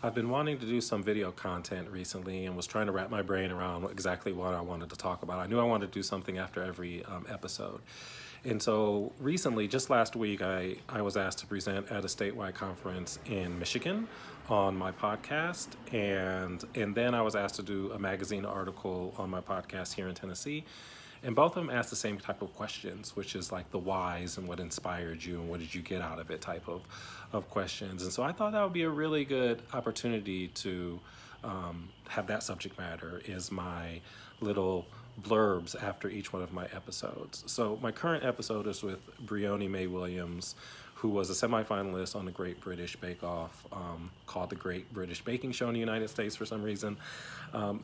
I've been wanting to do some video content recently and was trying to wrap my brain around exactly what I wanted to talk about. I knew I wanted to do something after every episode. And so recently, just last week, I was asked to present at a statewide conference in Michigan on my podcast. And then I was asked to do a magazine article on my podcast here in Tennessee. And both of them asked the same type of questions, which is like the whys and what inspired you and what did you get out of it type of questions. And so I thought that would be a really good opportunity to have that subject matter is my little blurbs after each one of my episodes. So my current episode is with Briony Williams, who was a semifinalist on the Great British Bake Off, called the Great British Baking Show in the United States for some reason.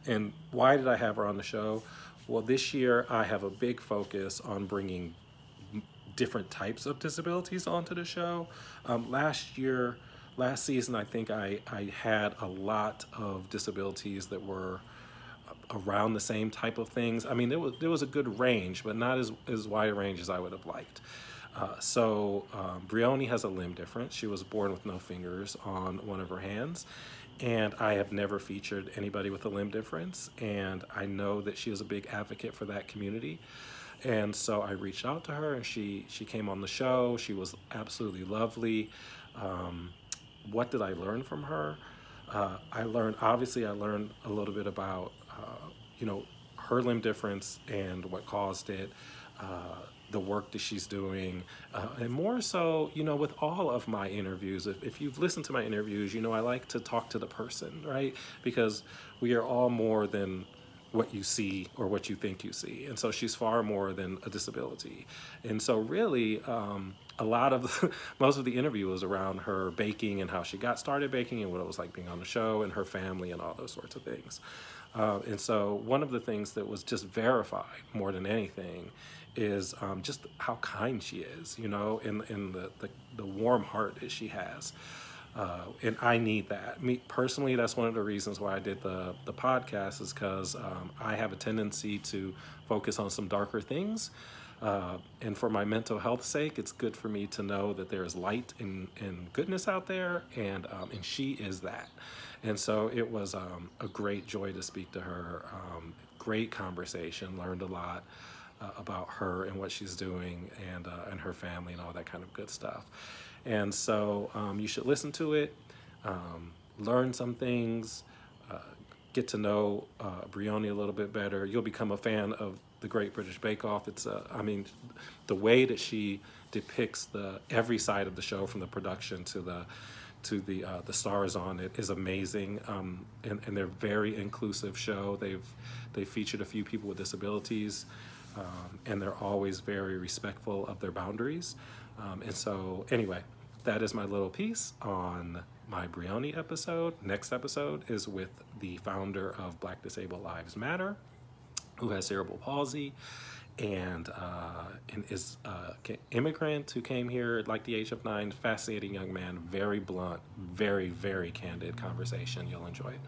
And why did I have her on the show? Well, this year I have a big focus on bringing different types of disabilities onto the show. Last season, I think I had a lot of disabilities that were around the same type of things. I mean, there was a good range, but not as wide a range as I would have liked. Briony has a limb difference. She was born with no fingers on one of her hands. And I have never featured anybody with a limb difference. And I know that she is a big advocate for that community. And so I reached out to her and she came on the show. She was absolutely lovely. What did I learn from her? I learned a little bit about, her limb difference and what caused it, the work that she's doing, and more so, with all of my interviews, if you've listened to my interviews, I like to talk to the person, right? Because we are all more than what you see or what you think you see. And so she's far more than a disability. And so really, a lot of most of the interview was around her baking and how she got started baking and what it was like being on the show and her family and all those sorts of things. And so one of the things that was just verified more than anything is just how kind she is, and the warm heart that she has. And I need that. Me personally, that's one of the reasons why I did the podcast is because I have a tendency to focus on some darker things. And for my mental health sake, it's good for me to know that there's light and goodness out there, and she is that. And so it was a great joy to speak to her. Great conversation, learned a lot about her and what she's doing and her family and all that kind of good stuff. And so you should listen to it, learn some things, get to know Briony a little bit better. You'll become a fan of the Great British Bake Off. It's the way that she depicts every side of the show, from the production to the stars on it, is amazing. And they're very inclusive show. They've featured a few people with disabilities, and they're always very respectful of their boundaries. And so anyway, that is my little piece on my Briony episode. Next episode is with the founder of Black Disabled Lives Matter, who has cerebral palsy and is an immigrant who came here at like the age of 9. Fascinating young man, very blunt, very, very candid conversation. You'll enjoy it.